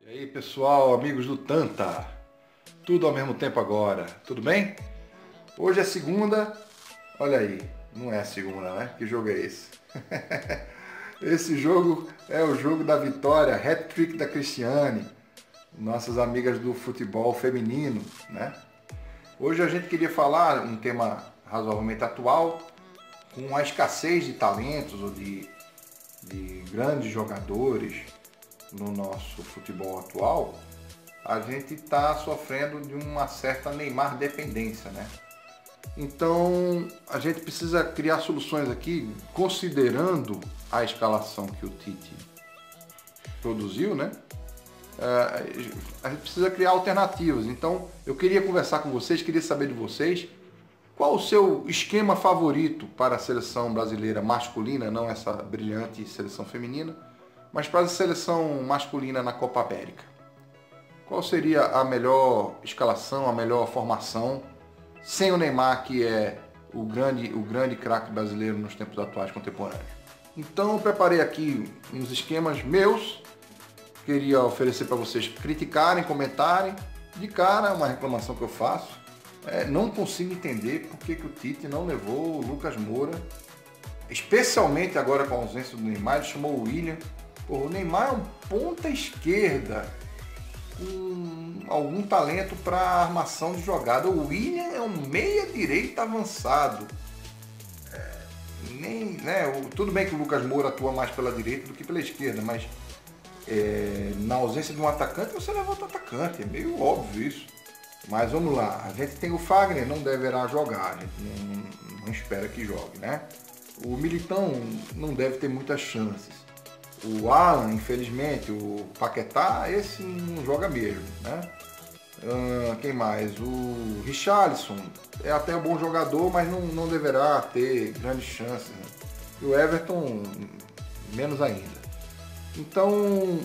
E aí pessoal, amigos do Tanta, tudo ao mesmo tempo agora, tudo bem? Hoje é segunda, olha aí, não é segunda, né? Que jogo é esse? Esse jogo é o jogo da vitória, hat-trick da Cristiane, nossas amigas do futebol feminino, né? Hoje a gente queria falar um tema razoavelmente atual, com a escassez de talentos ou de grandes jogadores no nosso futebol atual. A gente está sofrendo de uma certa Neymar dependência, né? Então a gente precisa criar soluções aqui, considerando a escalação que o Tite produziu, né? A gente precisa criar alternativas. Então eu queria conversar com vocês, queria saber de vocês qual o seu esquema favorito para a seleção brasileira masculina, não essa brilhante seleção feminina, mas para a seleção masculina na Copa América. Qual seria a melhor escalação, a melhor formação, sem o Neymar, que é o grande craque brasileiro nos tempos atuais contemporâneos? Então eu preparei aqui uns esquemas meus, queria oferecer para vocês criticarem, comentarem. De cara, uma reclamação que eu faço, não consigo entender por que o Tite não levou o Lucas Moura, especialmente agora com a ausência do Neymar. Ele chamou o William. O Neymar é um ponta esquerda com algum talento para armação de jogada. O William é um meia direita avançado. Tudo bem que o Lucas Moura atua mais pela direita do que pela esquerda, mas na ausência de um atacante você leva outro atacante, é meio óbvio isso. Mas vamos lá, a gente tem o Fagner, não deverá jogar, a gente não espera que jogue, né? O Militão não deve ter muitas chances. O Alan, infelizmente, o Paquetá, esse não joga mesmo, né? Quem mais? O Richarlison é até um bom jogador, mas não deverá ter grandes chances, né? E o Everton, menos ainda. Então,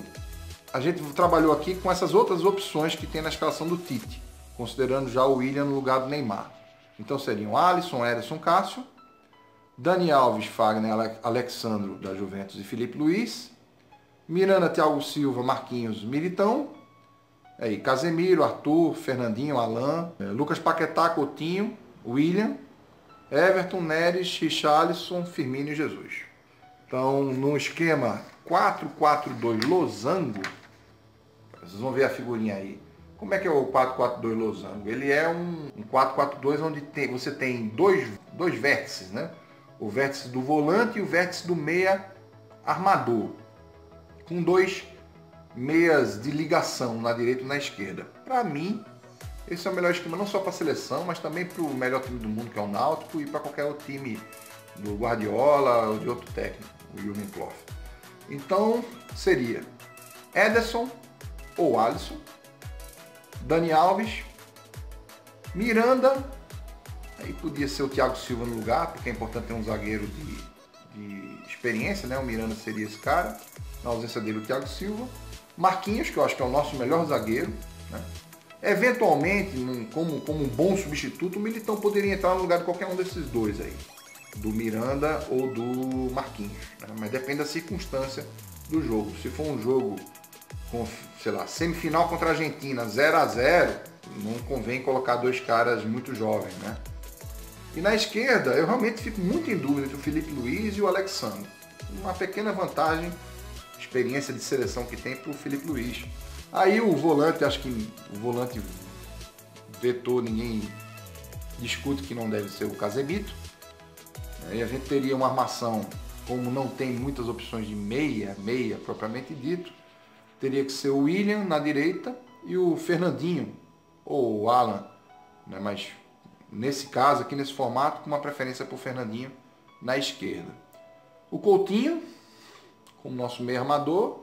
a gente trabalhou aqui com essas outras opções que tem na escalação do Tite, considerando já o William no lugar do Neymar. Então seriam Alisson, Ederson, Cássio, Dani Alves, Fagner, Alexandro da Juventus e Felipe Luiz, Miranda, Thiago Silva, Marquinhos, Militão, aí Casemiro, Arthur, Fernandinho, Alan, Lucas Paquetá, Coutinho, William, Everton, Neres, Richarlison, Firmino e Jesus. Então no esquema 4-4-2 losango, vocês vão ver a figurinha aí. Como é que é o 4-4-2 losango? Ele é um 4-4-2 onde você tem dois vértices, né? O vértice do volante e o vértice do meia armador, com dois meias de ligação na direita e na esquerda. Para mim, esse é o melhor esquema não só para a seleção, mas também para o melhor time do mundo, que é o Náutico, e para qualquer outro time do Guardiola ou de outro técnico, o Jürgen Klopp. Então, seria Ederson ou Alisson, Dani Alves, Miranda, aí podia ser o Thiago Silva no lugar, porque é importante ter um zagueiro de experiência, né? O Miranda seria esse cara, na ausência dele o Thiago Silva, Marquinhos, que eu acho que é o nosso melhor zagueiro, né? Eventualmente, como um bom substituto, o Militão poderia entrar no lugar de qualquer um desses dois aí, do Miranda ou do Marquinhos, né? Mas depende da circunstância do jogo. Se for um jogo com, sei lá, semifinal contra a Argentina, 0-0, não convém colocar dois caras muito jovens, né? E na esquerda, eu realmente fico muito em dúvida entre o Felipe Luiz e o Alexandre. Uma pequena vantagem, experiência de seleção que tem para o Felipe Luiz. Aí o volante, acho que o volante vetou, ninguém discute que não deve ser o Casemiro. E a gente teria uma armação, como não tem muitas opções de meia propriamente dito, teria que ser o William na direita e o Fernandinho, ou o Alan, né? Mas nesse caso, aqui nesse formato, com uma preferência para o Fernandinho na esquerda. O Coutinho, como nosso meio armador,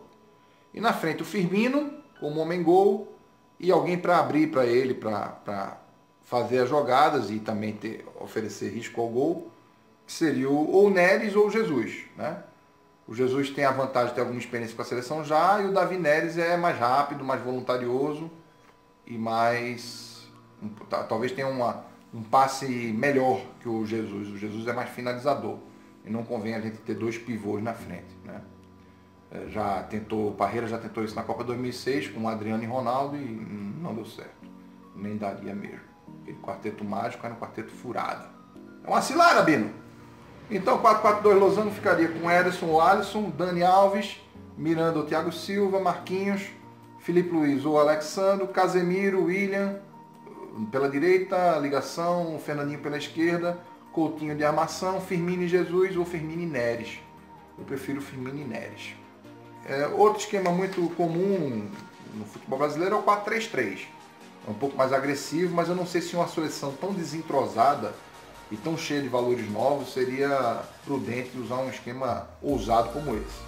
e na frente o Firmino, como homem-gol, e alguém para abrir para ele, para fazer as jogadas e também oferecer risco ao gol, que seria ou o Neres ou o Jesus, né? O Jesus tem a vantagem de ter alguma experiência com a seleção já, e o Davi Neres é mais rápido, mais voluntarioso e mais... talvez tenha um passe melhor que o Jesus. O Jesus é mais finalizador e não convém a gente ter dois pivôs na frente, né? Já tentou, o Parreira já tentou isso na Copa 2006 com o Adriano e Ronaldo e não deu certo. Nem daria mesmo. Aquele quarteto mágico era um quarteto furado. É uma cilada, Bino! Então 4-4-2 Lozano ficaria com Ederson, Alisson, Dani Alves, Miranda ou Thiago Silva, Marquinhos, Felipe Luiz ou Alexandro, Casemiro, William pela direita, ligação, Fernandinho pela esquerda, Coutinho de armação, Firmino e Jesus ou Firmino e Neres. Eu prefiro Firmino e Neres. Outro esquema muito comum no futebol brasileiro é o 4-3-3. É um pouco mais agressivo, mas eu não sei se uma seleção tão desentrosada e tão cheia de valores novos seria prudente usar um esquema ousado como esse.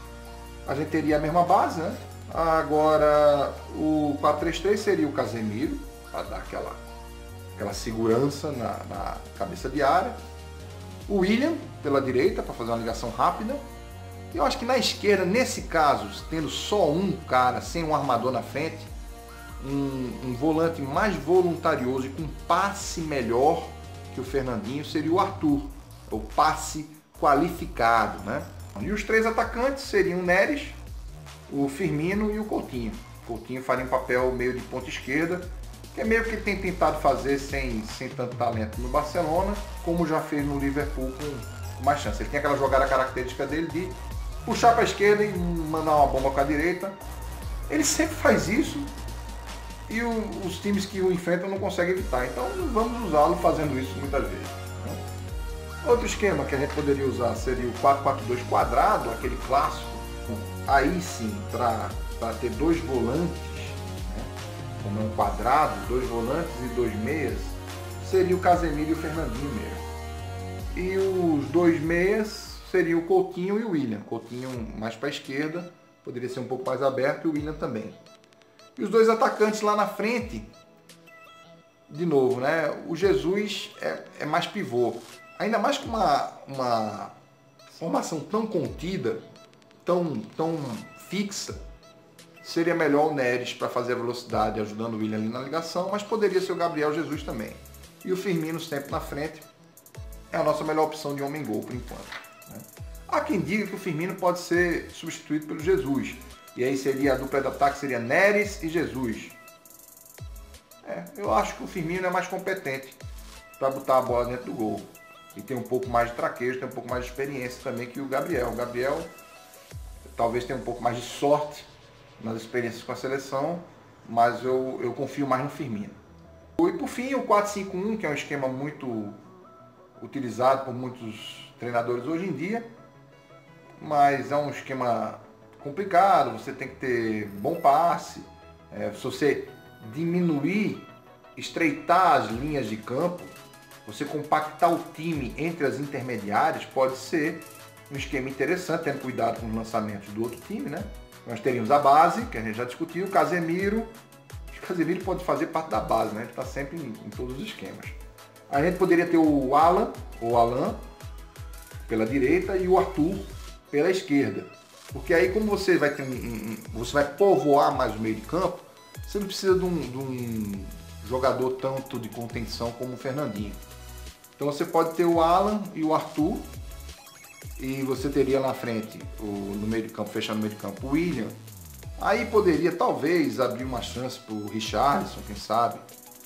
A gente teria a mesma base, né? Agora o 4-3-3 seria o Casemiro, para dar aquela segurança na cabeça de área. O William pela direita, para fazer uma ligação rápida. E eu acho que na esquerda, nesse caso, tendo só um cara, sem um armador na frente, um volante mais voluntarioso e com passe melhor que o Fernandinho seria o Arthur, o passe qualificado, né? E os três atacantes seriam o Neres, o Firmino e o Coutinho. O Coutinho faria um papel meio de ponta esquerda, que é meio que ele tem tentado fazer sem tanto talento no Barcelona, como já fez no Liverpool com mais chance. Ele tem aquela jogada característica dele de puxar para a esquerda e mandar uma bomba com a direita. Ele sempre faz isso e os times que o enfrentam não conseguem evitar. Então vamos usá-lo fazendo isso muitas vezes, né? Outro esquema que a gente poderia usar seria o 4-4-2 quadrado, aquele clássico. Aí sim, para ter dois volantes, né? Como é um quadrado, dois volantes e dois meias, seria o Casemiro e o Fernandinho mesmo. E os dois meias seriam o Coutinho e o William. Coutinho mais para a esquerda, poderia ser um pouco mais aberto, e o William também. E os dois atacantes lá na frente, de novo, né? O Jesus é mais pivô. Ainda mais com uma formação tão contida, tão fixa, seria melhor o Neres para fazer a velocidade, ajudando o William ali na ligação, mas poderia ser o Gabriel Jesus também. E o Firmino sempre na frente é a nossa melhor opção de homem-gol por enquanto, né? Há quem diga que o Firmino pode ser substituído pelo Jesus. E aí seria a dupla de ataque, seria Neres e Jesus. Eu acho que o Firmino é mais competente para botar a bola dentro do gol. E tem um pouco mais de traquejo, tem um pouco mais de experiência também que o Gabriel. O Gabriel talvez tenha um pouco mais de sorte nas experiências com a seleção, mas eu confio mais no Firmino. E por fim, o 4-5-1, que é um esquema muito utilizado por muitos treinadores hoje em dia, mas é um esquema complicado, você tem que ter bom passe. Se você diminuir, estreitar as linhas de campo, você compactar o time entre as intermediárias, pode ser um esquema interessante, tendo cuidado com os lançamentos do outro time, né? Nós teríamos a base, que a gente já discutiu, o Casemiro. O Casemiro pode fazer parte da base, né? Ele está sempre em todos os esquemas. A gente poderia ter o Alan, ou Alan, pela direita e o Arthur pela esquerda. Porque aí, como você vai ter você vai povoar mais o meio de campo, você não precisa de um jogador tanto de contenção como o Fernandinho. Então você pode ter o Alan e o Arthur, e você teria na frente, no meio de campo, fechando no meio de campo, o William. Aí poderia talvez abrir uma chance para o Richarlison, quem sabe,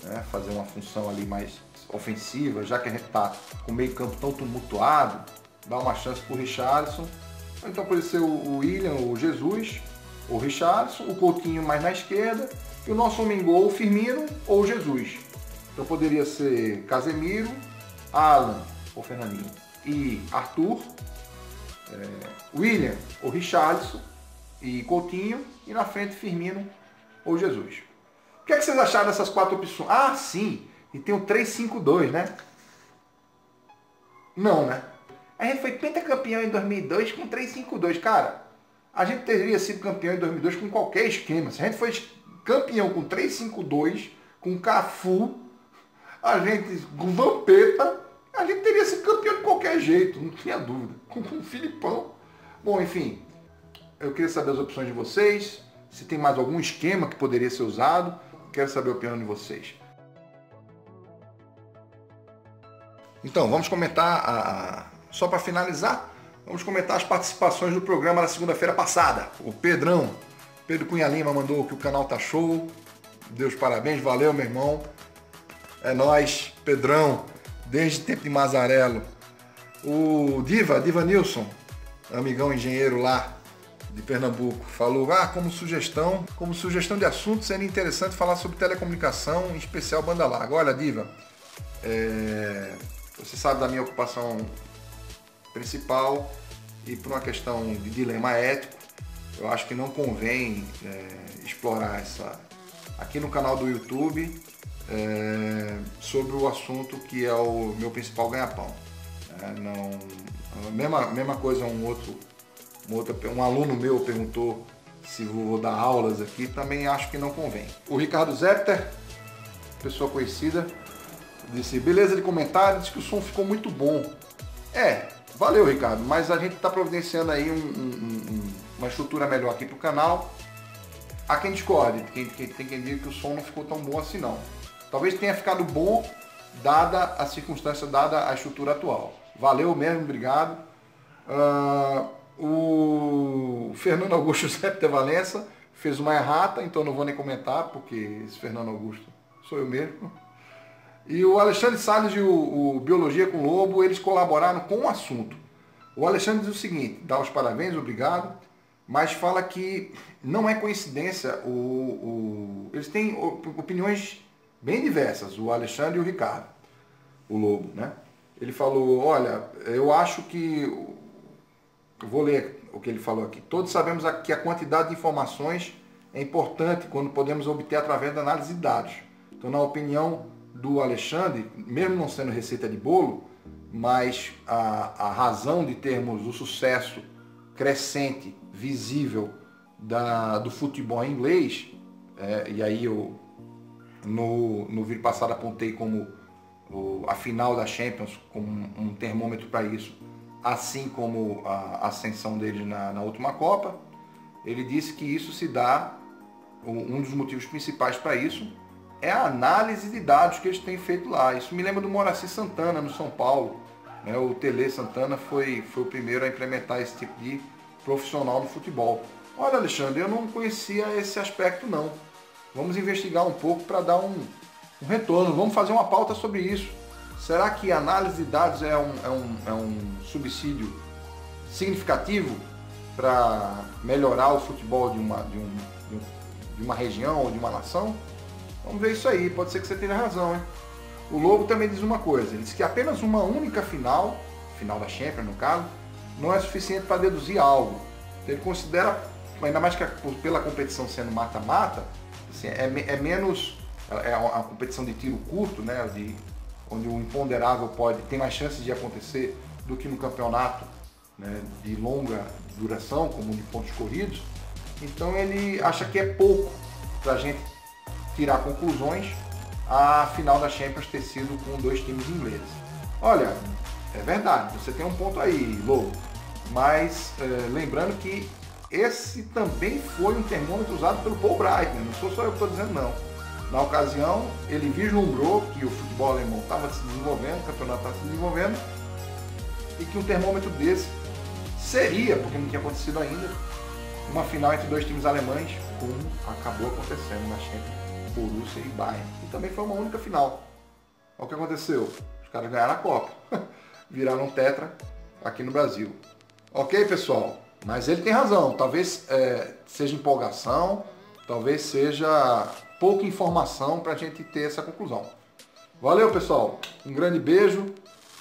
né? Fazer uma função ali mais ofensiva, já que a gente está com o meio campo tão tumultuado, dar uma chance para o Richarlison. Então poderia ser o William, o Jesus, o Richarlison, o Coutinho mais na esquerda, e o nosso homem-gol, o Firmino ou o Jesus. Então poderia ser Casemiro, Alan ou Fernandinho e Arthur, William ou Richarlison e Coutinho, e na frente Firmino ou Jesus. O que é que vocês acharam dessas quatro opções? Ah, sim, e tem o 3-5-2, né? Não, né? A gente foi pentacampeão em 2002 com 3-5-2. Cara, a gente teria sido campeão em 2002 com qualquer esquema. Se a gente foi campeão com 3-5-2, com Cafu, a gente com Vampeta, a gente teria sido campeão de qualquer jeito, não tinha dúvida. Com o Filipão. Bom, enfim, eu queria saber as opções de vocês, se tem mais algum esquema que poderia ser usado. Quero saber a opinião de vocês. Então, vamos comentar, só para finalizar, Vamos comentar as participações do programa na segunda-feira passada. O Pedro Cunha Lima mandou que o canal tá show. Deus parabéns, valeu meu irmão. É nóis, Pedrão, desde tempo de Mazarelo. O Diva Nilson, amigão engenheiro lá de Pernambuco, falou, como sugestão de assunto, seria interessante falar sobre telecomunicação, em especial banda larga. Olha, Diva, você sabe da minha ocupação principal e por uma questão de dilema ético, eu acho que não convém explorar aqui no canal do YouTube sobre o assunto que é o meu principal ganha-pão. Mesma coisa, um aluno meu perguntou se vou dar aulas aqui, também acho que não convém. O Ricardo Zepter, pessoa conhecida, disse, beleza de comentário, disse que o som ficou muito bom. Valeu, Ricardo, mas a gente está providenciando aí uma estrutura melhor aqui para o canal. Há quem discorde, tem quem diga que o som não ficou tão bom assim não. Talvez tenha ficado bom, dada a circunstância, dada a estrutura atual. Valeu mesmo, obrigado. O Fernando Augusto Zepter Valença fez uma errata, então não vou nem comentar, porque esse Fernando Augusto sou eu mesmo. E o Alexandre Salles e o Biologia com Lobo, eles colaboraram com o assunto. O Alexandre diz o seguinte, dá os parabéns, obrigado, mas fala que não é coincidência, eles têm opiniões bem diversas, o Alexandre e o Ricardo, o Lobo, né? Ele falou, olha, eu acho que, eu vou ler o que ele falou aqui, todos sabemos que a quantidade de informações é importante quando podemos obter através da análise de dados. Então, na opinião do Alexandre, mesmo não sendo receita de bolo, mas a razão de termos o sucesso crescente, visível do futebol inglês, e aí eu no vídeo passado apontei como a final da Champions como um termômetro para isso, assim como a ascensão deles na última Copa. Ele disse que isso se dá, um dos motivos principais para isso é a análise de dados que eles têm feito lá. Isso me lembra do Moraci Santana no São Paulo, né? O Tele Santana foi o primeiro a implementar esse tipo de profissional no futebol. Olha, Alexandre, eu não conhecia esse aspecto não. Vamos investigar um pouco para dar um retorno, vamos fazer uma pauta sobre isso. Será que a análise de dados é um subsídio significativo para melhorar o futebol de uma região ou de uma nação? Vamos ver isso aí, pode ser que você tenha razão, hein? O Lobo também diz uma coisa, ele diz que apenas uma única final da Champions no caso, não é suficiente para deduzir algo. Então, ele considera, ainda mais que pela competição sendo mata-mata, assim, é uma competição de tiro curto, né, onde o imponderável tem mais chances de acontecer do que no campeonato, né, de longa duração, como de pontos corridos. Então ele acha que é pouco para a gente tirar conclusões a final da Champions ter sido com 2 times ingleses. Olha, é verdade, você tem um ponto aí, Lobo, mas lembrando que esse também foi um termômetro usado pelo Paul Breitner, não sou só eu que estou dizendo não. Na ocasião, ele vislumbrou que o futebol alemão estava se desenvolvendo, o campeonato estava se desenvolvendo, e que um termômetro desse seria, porque não tinha acontecido ainda, uma final entre 2 times alemães, como acabou acontecendo na Champions, Borussia e Bayern. E também foi uma única final. Olha o que aconteceu. Os caras ganharam a Copa. Viraram tetra aqui no Brasil. Ok, pessoal? Mas ele tem razão. Talvez seja empolgação, talvez seja pouca informação para a gente ter essa conclusão. Valeu, pessoal. Um grande beijo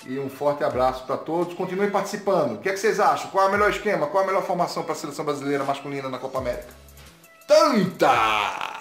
e um forte abraço para todos. Continuem participando. O que é que vocês acham? Qual é o melhor esquema? Qual é a melhor formação para a seleção brasileira masculina na Copa América? Tanta!